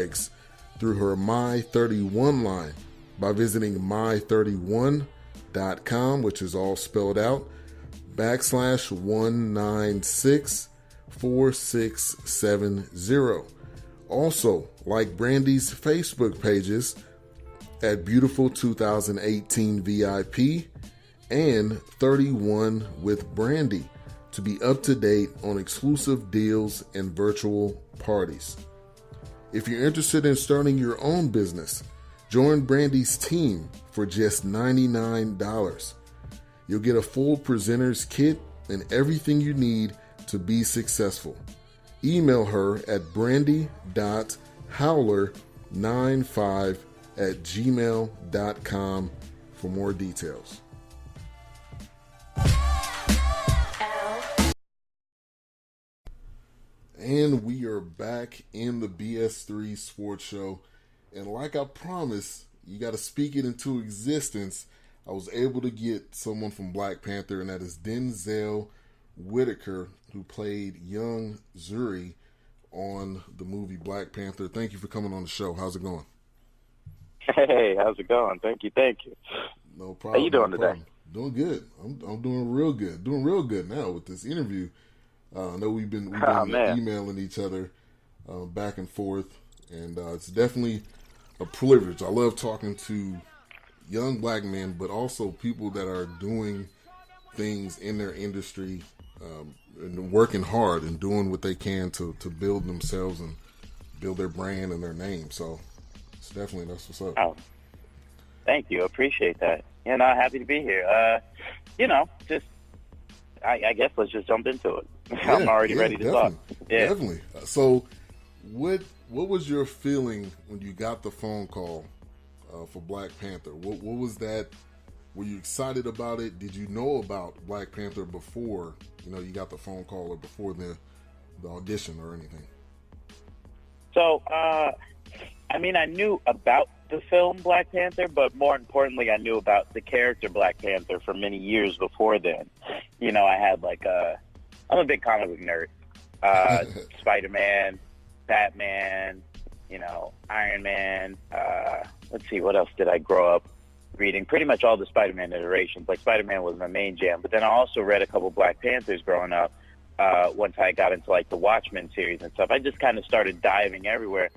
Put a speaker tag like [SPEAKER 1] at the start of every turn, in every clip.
[SPEAKER 1] eggs through her My31 line by visiting my31.com, which is all spelled out, /1964670. Also, like BRANDI's Facebook pages at Beautiful 2018 VIP and 31 with BRANDI to be up to date on exclusive deals and virtual parties. If you're interested in starting your own business, join BRANDI's team for just $99. You'll get a full presenter's kit and everything you need to be successful. Email her at brandy.howler95@gmail.com for more details. And we are back in the BS3 sports show. And like I promised, you got to speak it into existence. I was able to get someone from Black Panther, and that is Denzel Whitaker, who played young Zuri on the movie Black Panther. Thank you for coming on the show. How's it going?
[SPEAKER 2] Hey, how's it going? Thank you.
[SPEAKER 1] No problem.
[SPEAKER 2] How you doing today?
[SPEAKER 1] Doing good. I'm doing real good. Doing real good now with this interview. I know we've been emailing each other back and forth, and it's definitely a privilege. I love talking to young black men, but also people that are doing things in their industry and working hard and doing what they can to build themselves and build their brand and their name. So it's definitely, that's what's up.
[SPEAKER 2] Oh, thank you. Appreciate that. Happy to be here. I guess let's just jump into it. I'm already ready to talk. Yeah.
[SPEAKER 1] Definitely. So what was your feeling when you got the phone call for Black Panther? What was that? Were you excited about it? Did you know about Black Panther before you got the phone call, or before the audition or anything?
[SPEAKER 2] So, I knew about the film Black Panther, but more importantly, I knew about the character Black Panther for many years before then. I had I'm a big comic book nerd. Spider-Man, Batman, Iron Man. Let's see, what else did I grow up reading? Pretty much all the Spider-Man iterations. Like, Spider-Man was my main jam. But then I also read a couple Black Panthers growing up. Once I got into the Watchmen series and stuff, I just kind of started diving everywhere.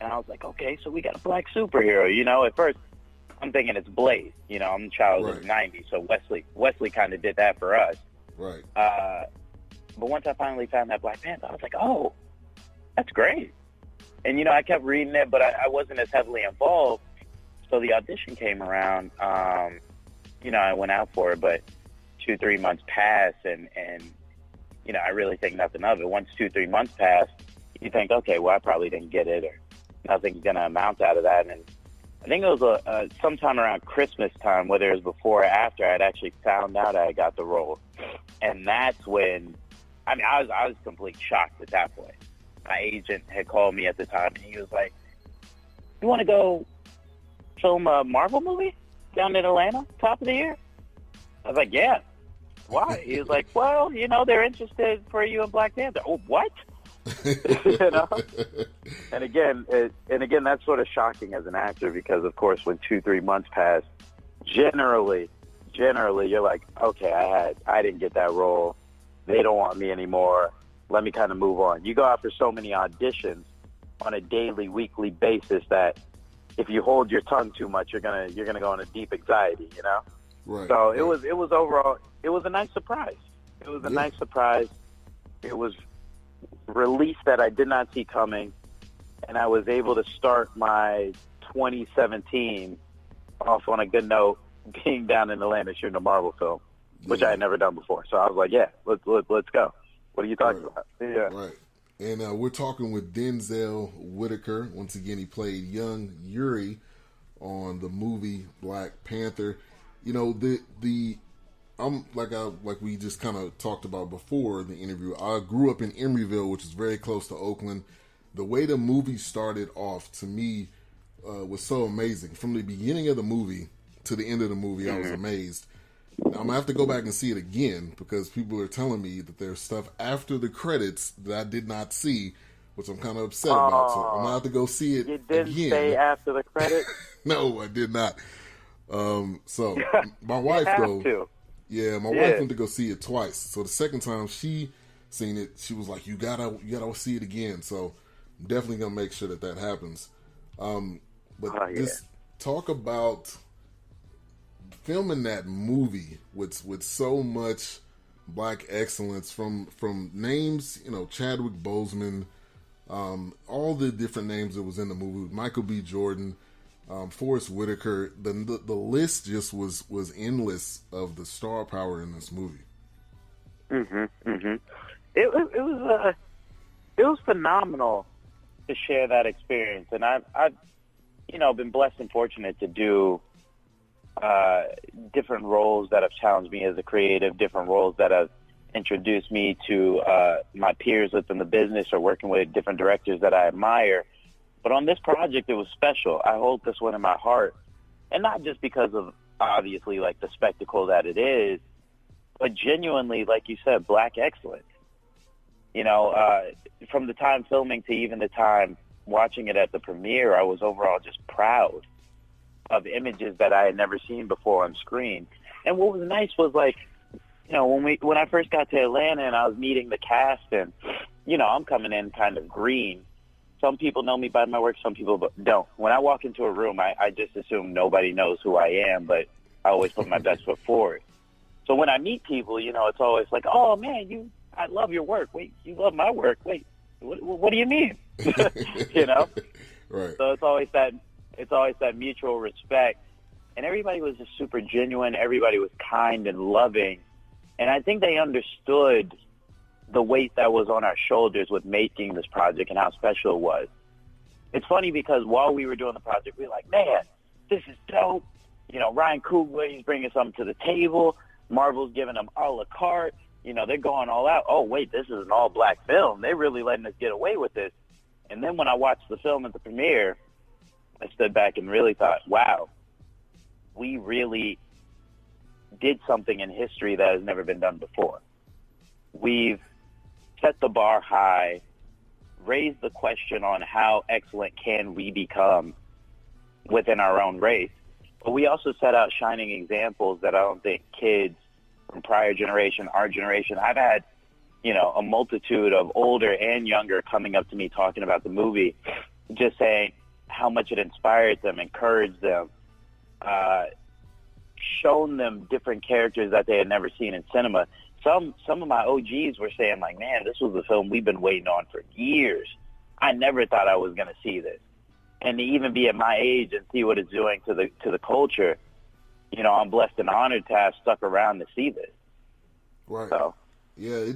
[SPEAKER 2] And I was like, okay, so we got a black superhero. At first, I'm thinking it's Blade. I'm a child of the 90s, so Wesley kind of did that for us.
[SPEAKER 1] Right.
[SPEAKER 2] But once I finally found that Black Panther, I was like, oh, that's great. And, I kept reading it, but I wasn't as heavily involved. So the audition came around. I went out for it, but 2-3 months passed, and I really think nothing of it. Once 2-3 months passed, you think, okay, well, I probably didn't get it, or nothing's going to amount out of that. And I think it was sometime around Christmas time, whether it was before or after, I'd actually found out I got the role. And that's when, I was completely shocked at that point. My agent had called me at the time, and he was like, you want to go film a Marvel movie down in Atlanta, top of the year? I was like, yeah. Why? He was like, well, they're interested for you in Black Panther. Oh, what? And again, that's sort of shocking as an actor, because of course, when 2-3 months pass, generally you're like, okay, I didn't get that role. They don't want me anymore. Let me kind of move on. You go out for so many auditions on a daily, weekly basis that if you hold your tongue too much, you're gonna go into deep anxiety,
[SPEAKER 1] Right.
[SPEAKER 2] So it was overall, it was a nice surprise. It was a nice surprise. It was release that I did not see coming, and I was able to start my 2017 off on a good note, being down in Atlanta shooting a Marvel film, which I had never done before. So I was like, yeah, let's go. What are you talking about? Yeah.
[SPEAKER 1] Right. And we're talking with Denzel Whitaker. Once again, he played young Yuri on the movie Black Panther. I'm like we just kind of talked about before the interview. I grew up in Emeryville, which is very close to Oakland. The way the movie started off, to me, was so amazing. From the beginning of the movie to the end of the movie, I was amazed. I'm going to have to go back and see it again, because people are telling me that there's stuff after the credits that I did not see. which I'm kind of upset about. So I'm gonna have to go see it.
[SPEAKER 2] You didn't
[SPEAKER 1] again.
[SPEAKER 2] stay after the credits?
[SPEAKER 1] No, I did not. So my wife though, my wife went to go see it twice. So the second time she seen it, she was like, "You gotta see it again." So I'm definitely gonna make sure that happens. But just talk about filming that movie with so much Black excellence from names, Chadwick Boseman, all the different names that was in the movie, Michael B. Jordan, Forrest Whitaker. The list just was endless of the star power in this movie.
[SPEAKER 2] It was phenomenal to share that experience, and I've been blessed and fortunate to do different roles that have challenged me as a creative, different roles that have introduced me to my peers within the business or working with different directors that I admire. But on this project, it was special. I hold this one in my heart, and not just because of, obviously, like the spectacle that it is, but genuinely, like you said, Black excellence. From the time filming to even the time watching it at the premiere, I was overall just proud of images that I had never seen before on screen. And what was nice was, like, when I first got to Atlanta and I was meeting the cast, and I'm coming in kind of green. Some people know me by my work, some people don't. When I walk into a room, I just assume nobody knows who I am, but I always put my best foot forward. So when I meet people, it's always like, "Oh man, I love your work. Wait, you love my work? Wait, what do you mean?"
[SPEAKER 1] Right.
[SPEAKER 2] So it's always that mutual respect, and everybody was just super genuine. Everybody was kind and loving, and I think they understood the weight that was on our shoulders with making this project and how special it was. It's funny because while we were doing the project, we were like, "Man, this is dope." Ryan Coogler, he's bringing something to the table. Marvel's giving them a la carte. They're going all out. Oh, wait, this is an all-Black film. They're really letting us get away with this. And then when I watched the film at the premiere, I stood back and really thought, wow, we really did something in history that has never been done before. We've set the bar high, raised the question on how excellent can we become within our own race. But we also set out shining examples that I don't think kids from prior generation, our generation, I've had, a multitude of older and younger coming up to me talking about the movie, just saying how much it inspired them, encouraged them, shown them different characters that they had never seen in cinema. Some of my OGs were saying, like, "Man, this was a film we've been waiting on for years. I never thought I was going to see this." And to even be at my age and see what it's doing to the culture, I'm blessed and honored to have stuck around to see this.
[SPEAKER 1] Right.
[SPEAKER 2] So,
[SPEAKER 1] yeah,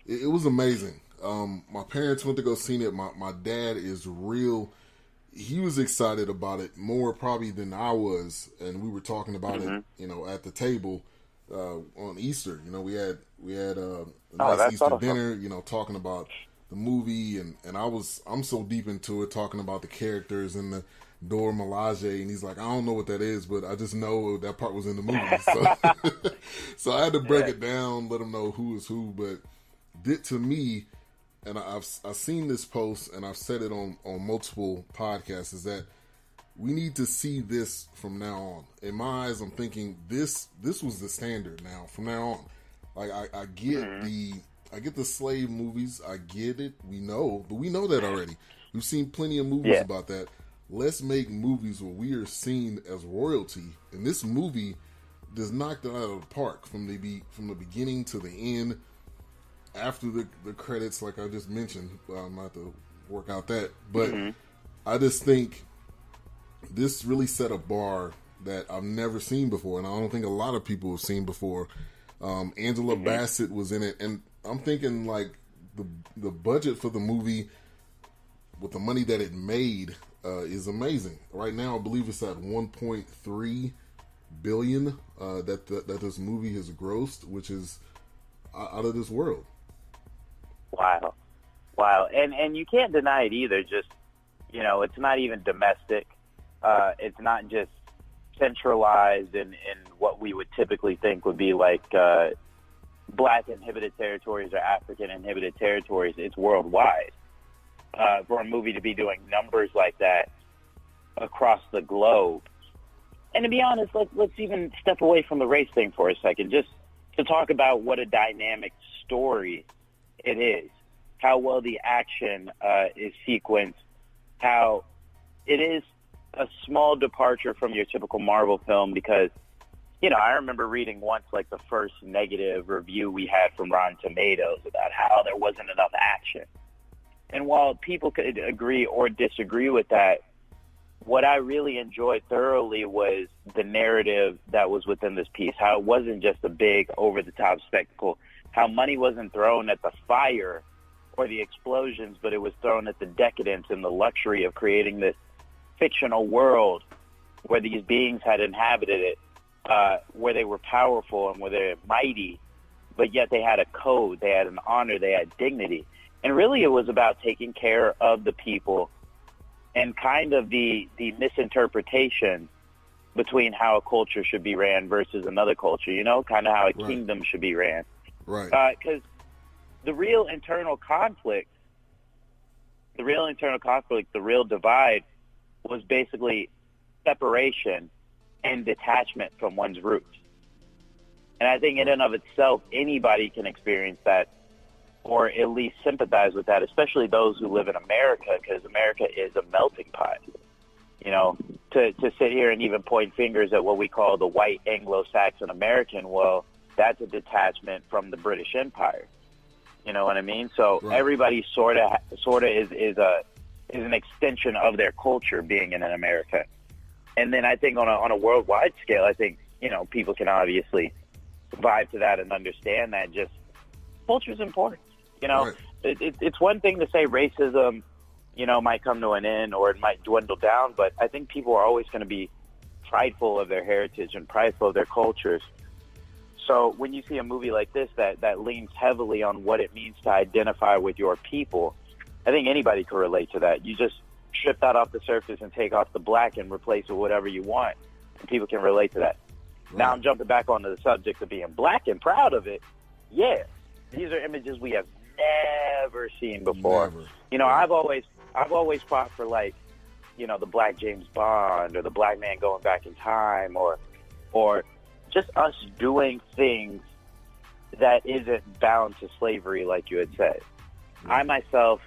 [SPEAKER 1] it was amazing. My parents went to go see it. My dad is real. He was excited about it more probably than I was, and we were talking about it, at the table on Easter. We had a nice Easter dinner. Talking about the movie, and I'm so deep into it, talking about the characters and the Dora Milaje, and he's like, "I don't know what that is, but I just know that part was in the movie." So, so I had to break it down, let him know who is who. But to me, and I've seen this post, and I've said it on multiple podcasts, is that we need to see this from now on. In my eyes, I'm thinking this was the standard now from now on. Like I get the slave movies, I get it, we know that already. We've seen plenty of movies about that. Let's make movies where we are seen as royalty, and this movie just knocked it out of the park from the beginning to the end. After the credits, like I just mentioned, I'm not to work out that, but I just think this really set a bar that I've never seen before, and I don't think a lot of people have seen before. Angela Bassett was in it, and I'm thinking like the budget for the movie with the money that it made is amazing. Right now, I believe it's at 1.3 billion that this movie has grossed, which is out of this world. Wow.
[SPEAKER 2] And you can't deny it either. Just, it's not even domestic. It's not just centralized in what we would typically think would be like Black inhibited territories or African inhibited territories. It's worldwide. for a movie to be doing numbers like that across the globe. And to be honest, let's even step away from the race thing for a second, just to talk about what a dynamic story it is, how well the action is sequenced, how it is a small departure from your typical Marvel film because, you know, I remember reading once, like, the first negative review we had from Rotten Tomatoes about how there wasn't enough action. And while people could agree or disagree with that, what I really enjoyed thoroughly was the narrative that was within this piece, how it wasn't just a big over-the-top spectacle, how money wasn't thrown at the fire or the explosions, but it was thrown at the decadence and the luxury of creating this fictional world where these beings had inhabited it, where they were powerful and where they were mighty, but yet they had a code, they had an honor, they had dignity. And really it was about taking care of the people and kind of the misinterpretation between how a culture should be ran versus another culture, you know, kind of how a kingdom should be ran.
[SPEAKER 1] Right.
[SPEAKER 2] Because the real internal conflict, the real divide was basically separation and detachment from one's roots. And I think in and of itself, anybody can experience that or at least sympathize with that, especially those who live in America, because America is a melting pot. You know, to sit here and even point fingers at what we call the white Anglo-Saxon American, well, that's a detachment from the British Empire. You know what I mean? So everybody sort of is an extension of their culture being in America. And then I think on a worldwide scale, I think, you know, people can obviously vibe to that and understand that just culture is important. You know, it's one thing to say racism, you know, might come to an end or it might dwindle down, but I think people are always going to be prideful of their heritage and prideful of their cultures. So when you see a movie like this that leans heavily on what it means to identify with your people, I think anybody can relate to that. You just strip that off the surface and take off the black and replace it with whatever you want, and people can relate to that. Right. Now I'm jumping back onto the subject of being black and proud of it. Yeah, these are images we have never seen before. Never. You know, I've always fought for, like, you know, the black James Bond or the black man going back in time or just us doing things that isn't bound to slavery, like you had said. I myself,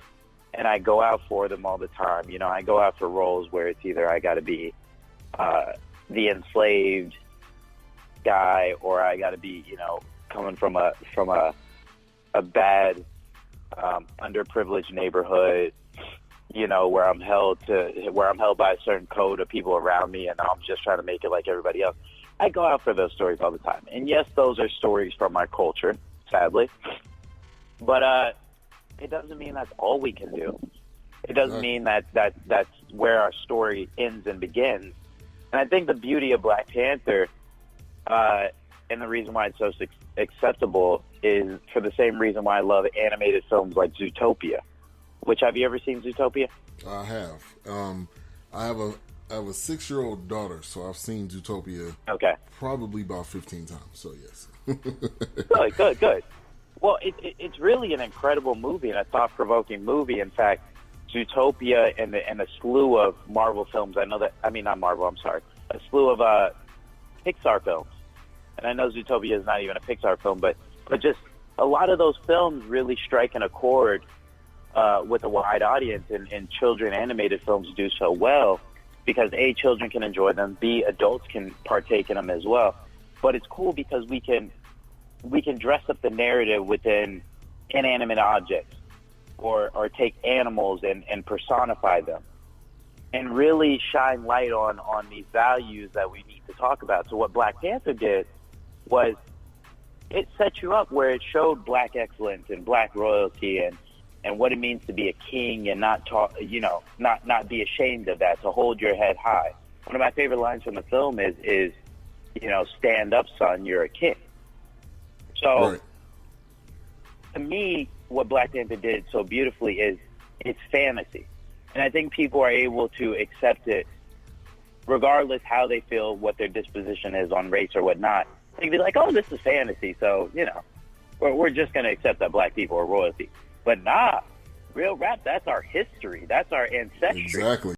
[SPEAKER 2] and I go out for them all the time. You know, I go out for roles where it's either I got to be the enslaved guy or I got to be, you know, coming from a bad underprivileged neighborhood, you know, where I'm held by a certain code of people around me, and I'm just trying to make it like everybody else. I go out for those stories all the time. And yes, those are stories from my culture, sadly. But it doesn't mean that's all we can do. It doesn't mean that's where our story ends and begins. And I think the beauty of Black Panther, and the reason why it's so acceptable, is for the same reason why I love animated films like Zootopia. Which, have you ever seen Zootopia? I
[SPEAKER 1] have. I have a 6-year-old daughter, so I've seen Zootopia probably about 15 times, so yes. Good. Well, it's really an incredible movie and a thought-provoking movie. In fact, Zootopia and a slew of Marvel films, a slew of Pixar films. And I know Zootopia is not even a Pixar film, but just a lot of those films really strike an accord with a wide audience, and children animated films do so well because A, children can enjoy them, B, adults can partake in them as well. But it's cool because we can dress up the narrative within inanimate objects or take animals and personify them and really shine light on these values that we need to talk about. So what Black Panther did was it set you up where it showed black excellence and black royalty and what it means to be a king and not be ashamed of that, to hold your head high. One of my favorite lines from the film is you know, stand up, son, you're a king. So to me, what Black Panther did so beautifully is it's fantasy. And I think people are able to accept it regardless how they feel, what their disposition is on race or whatnot. They can be like, oh, this is fantasy, so, you know, we're just going to accept that black people are royalty. But nah,
[SPEAKER 2] real rap, that's our history. That's our ancestry.
[SPEAKER 1] Exactly.